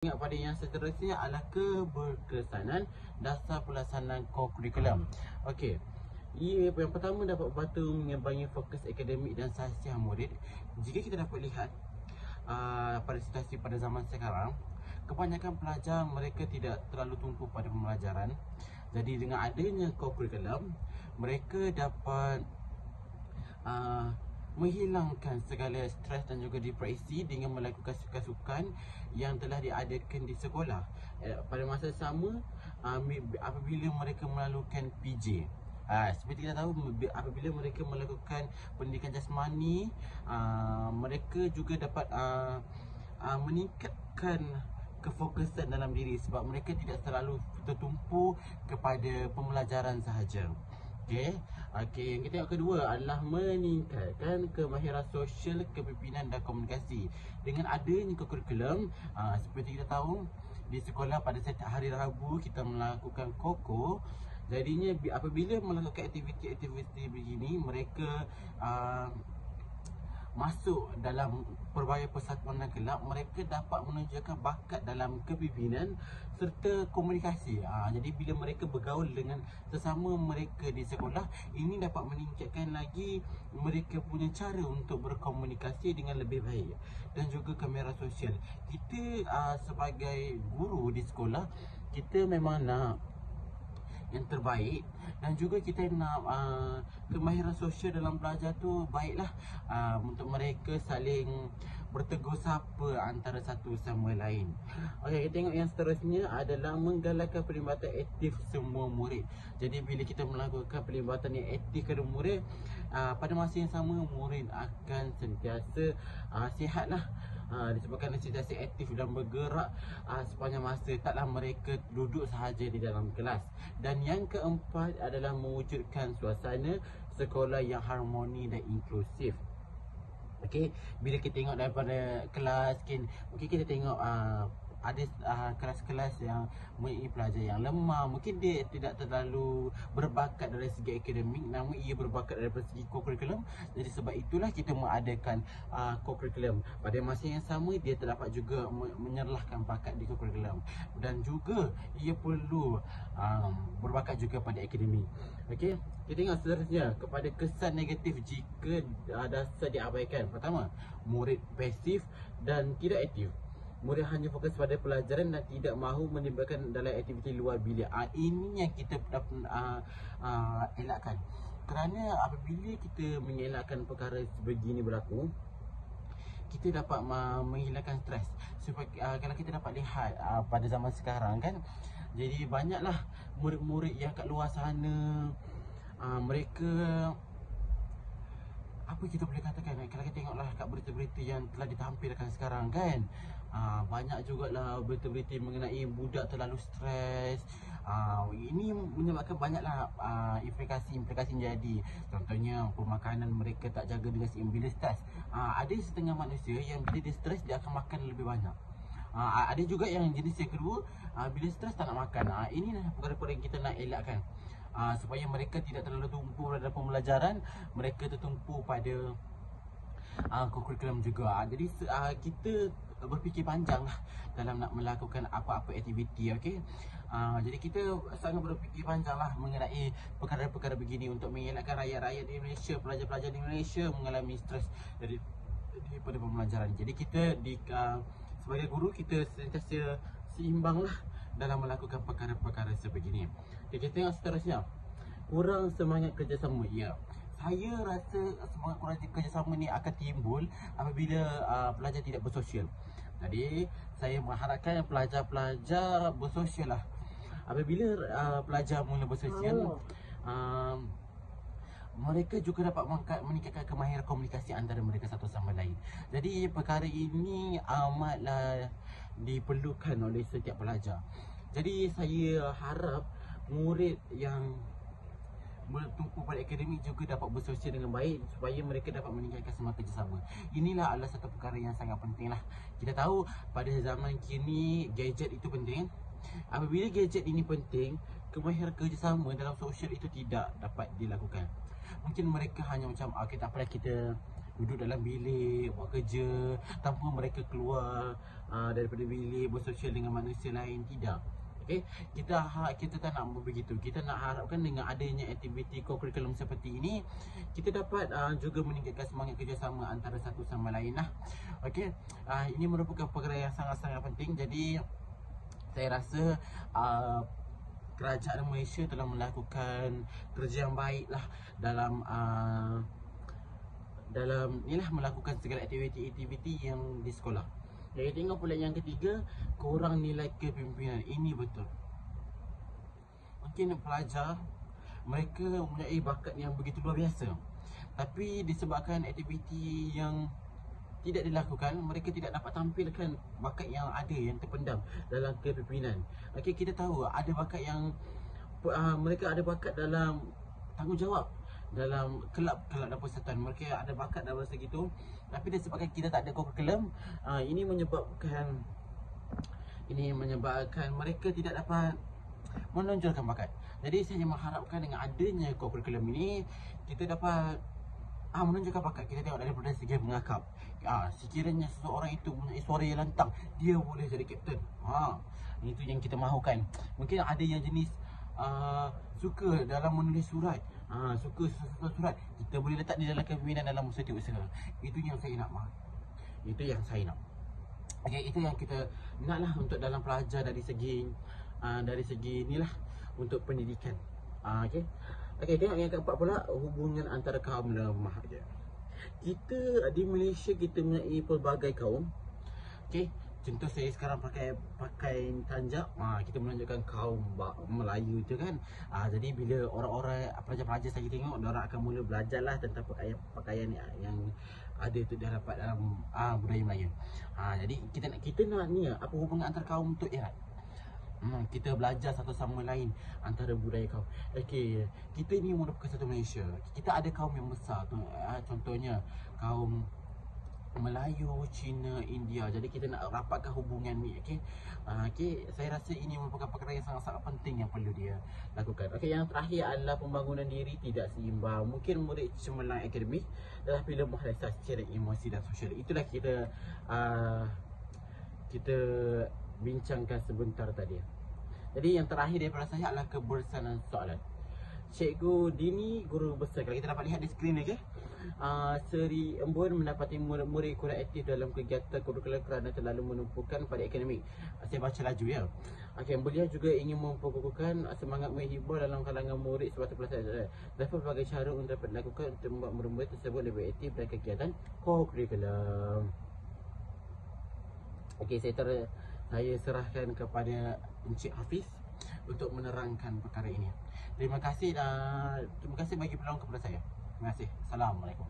Ingat pada yang seterusnya adalah keberkesanan dasar pelaksanaan kurikulum. Okey. Ia yang pertama dapat membantu mengimbangi fokus akademik dan sahsiah murid. Jika kita dapat lihat pada situasi pada zaman sekarang, kebanyakan pelajar mereka tidak terlalu tumpu pada pembelajaran. Jadi dengan adanya kurikulum, mereka dapat menghilangkan segala stres dan juga depresi dengan melakukan sukan-sukan yang telah diadakan di sekolah. Pada masa sama, apabila mereka melakukan PJ, seperti kita tahu, apabila mereka melakukan pendidikan jasmani, mereka juga dapat meningkatkan kefokusan dalam diri sebab mereka tidak terlalu tertumpu kepada pembelajaran sahaja. Okey, yang kita tengok kedua adalah meningkatkan kemahiran sosial, kepimpinan dan komunikasi. Dengan adanya kurikulum, seperti kita tahu, di sekolah pada setiap hari Rabu kita melakukan koko. Jadinya apabila melakukan aktiviti-aktiviti begini, mereka masuk dalam pelbagai persatuan dan kelab, mereka dapat menunjukkan bakat dalam kepimpinan serta komunikasi. Jadi bila mereka bergaul dengan sesama mereka di sekolah, ini dapat meningkatkan lagi mereka punya cara untuk berkomunikasi dengan lebih baik. Dan juga kamera sosial. Kita sebagai guru di sekolah, kita memang nak yang terbaik dan juga kita nak kemahiran sosial dalam belajar tu baiklah, untuk mereka saling bertegur sapa antara satu sama lain. Okey, kita tengok yang seterusnya adalah menggalakkan perlibatan aktif semua murid. Jadi bila kita melakukan perlibatan yang aktif kepada murid, pada masa yang sama murid akan sentiasa sihatlah, disebabkan sentiasa aktif dan bergerak sepanjang masa, taklah mereka duduk sahaja di dalam kelas. Dan yang keempat adalah mewujudkan suasana sekolah yang harmoni dan inklusif. Okey, bila kita tengok daripada kelas, mungkin kita tengok ada kelas-kelas yang mempunyai pelajar yang lemah, mungkin dia tidak terlalu berbakat dari segi akademik, namun ia berbakat dari segi kurikulum. Jadi sebab itulah kita mengadakan kurikulum. Pada masa yang sama, dia terdapat juga menyerlahkan bakat di kurikulum, dan juga ia perlu berbakat juga pada akademik. Okey, kita tengok seterusnya kepada kesan negatif jika dasar diabaikan. Pertama, murid pasif dan tidak aktif. Murid hanya fokus pada pelajaran dan tidak mahu melibatkan dalam aktiviti luar bilik. Ini yang kita dapat elakkan. Kerana apabila kita mengelakkan perkara sebegini berlaku, kita dapat menghilangkan stres. Sebab kalau kita dapat lihat pada zaman sekarang kan, jadi banyaklah murid-murid yang kat luar sana, mereka, apa kita boleh katakan, kalau kita tengoklah kat berita-berita yang telah ditampilkan sekarang kan, banyak jugalah berita-berita mengenai budak terlalu stres. Ini menyebabkan banyaklah implikasi-implikasi jadi. Contohnya pemakanan mereka tak jaga dengan seimbang. Bila stres, ada setengah manusia yang bila dia stres dia akan makan lebih banyak. Ada juga yang jenis yang kedua, bila stres tak nak makan. Inilah perkara-perkara yang kita nak elakkan, supaya mereka tidak terlalu tumpu pada pembelajaran, mereka tertumpu pada kurikulum juga. Jadi kita berfikir panjang lah dalam nak melakukan apa-apa aktiviti. Okey, jadi kita sangat berfikir panjang lah mengenai perkara-perkara begini untuk mengelakkan rakyat-rakyat di Malaysia, pelajar-pelajar di Malaysia mengalami stres daripada pembelajaran. Jadi kita sebagai guru, kita sentiasa seimbang lah dalam melakukan perkara-perkara sebegini. Okay, kita tengok seterusnya, kurang semangat kerjasama. Ya, saya rasa semangat kurang kerjasama ni akan timbul apabila pelajar tidak bersosial. Jadi saya mengharapkan pelajar-pelajar bersosial lah. Apabila pelajar mula bersosial, mereka juga dapat meningkatkan kemahiran komunikasi antara mereka satu sama lain. Jadi perkara ini amatlah diperlukan oleh setiap pelajar. Jadi saya harap murid yang bertumpu pada akademik juga dapat bersosial dengan baik supaya mereka dapat meningkatkan semangat kerjasama. Inilah adalah satu perkara yang sangat penting lah. Kita tahu pada zaman kini gadget itu penting. Apabila gadget ini penting, kemahiran kerjasama dalam sosial itu tidak dapat dilakukan. Mungkin mereka hanya macam, okay, tak apalah, kita duduk dalam bilik buat kerja tanpa mereka keluar daripada bilik bersosial dengan manusia lain. Tidak. Okay? Kita tak nak begitu. Kita nak harapkan dengan adanya aktiviti co-curriculum seperti ini, kita dapat juga meningkatkan semangat kerjasama antara satu sama lain lah. Okay? Ini merupakan perkara yang sangat-sangat penting. Jadi saya rasa kerajaan Malaysia telah melakukan kerja yang baik lah dalam melakukan segala aktiviti-aktiviti yang di sekolah. Jadi tengok pula yang ketiga, kurang nilai kepimpinan. Ini betul. Mungkin pelajar mereka mempunyai bakat yang begitu luar biasa, tapi disebabkan aktiviti yang tidak dilakukan, mereka tidak dapat tampilkan bakat yang ada, yang terpendam dalam kepimpinan. Okey, kita tahu ada bakat yang mereka ada bakat dalam tanggungjawab, dalam kelab dan persatuan. Mereka ada bakat dalam segitu, tapi disebabkan kita tak ada curriculum, ini menyebabkan mereka tidak dapat menonjolkan bakat. Jadi saya mengharapkan dengan adanya curriculum ini, kita dapat menunjukkan bakat. Kita tengok daripada segi mengakap. Sekiranya seseorang itu punya suara yang lantang, dia boleh jadi kapten. Itu yang kita mahukan. Mungkin ada yang jenis suka dalam menulis surat, suka surat, kita boleh letak di dalam kepimpinan dalam setiausaha. Itu yang saya nak. Okay, itu yang kita naklah untuk dalam pelajar dari segi inilah untuk pendidikan. Okey, tengok yang keempat pula, hubungan antara kaum lemah je. Kita di Malaysia kita mempunyai pelbagai kaum. Okey, contoh saya sekarang pakai tanjak, kita menunjukkan kaum Melayu je kan. Jadi bila orang-orang pelajar-pelajar saya tengok, diorang akan mula belajarlah tentang pakaian yang ada tu dah dapat dalam budaya Melayu. Jadi kita nak ni apa hubungan antara kaum tu erat. Kita belajar satu sama lain antara budaya kaum. Okey, kita ni merupakan satu Malaysia. Kita ada kaum yang besar tu, contohnya kaum Melayu, Cina, India. Jadi kita nak rapatkan hubungan ni. Okey, saya rasa ini merupakan perkara yang sangat-sangat penting yang perlu dia lakukan. Okey, yang terakhir adalah pembangunan diri tidak seimbang. Mungkin murid cemerlang akademik tetapi lemah rasa secara emosi dan sosial. Itulah kita bincangkan sebentar tadi. Jadi yang terakhir daripada saya adalah kebersamaan soalan. Cikgu Dini, guru besar. Kalau kita dapat lihat di skrin lagi, Seri Embun mendapati murid-murid kurang aktif dalam kegiatan kurikular kerana terlalu menumpukan pada akademik. Saya baca laju ya. Okey, beliau juga ingin memperkukuhkan semangat menghibur dalam kalangan murid sebab pelaksanaan. Dapat berbagai cara untuk dapat dilakukan untuk membuat murid-murid tersebut lebih aktif dalam kegiatan kurikular. Okey, saya serahkan kepada Encik Hafiz untuk menerangkan perkara ini. Terima kasih bagi peluang kepada saya. Terima kasih. Assalamualaikum.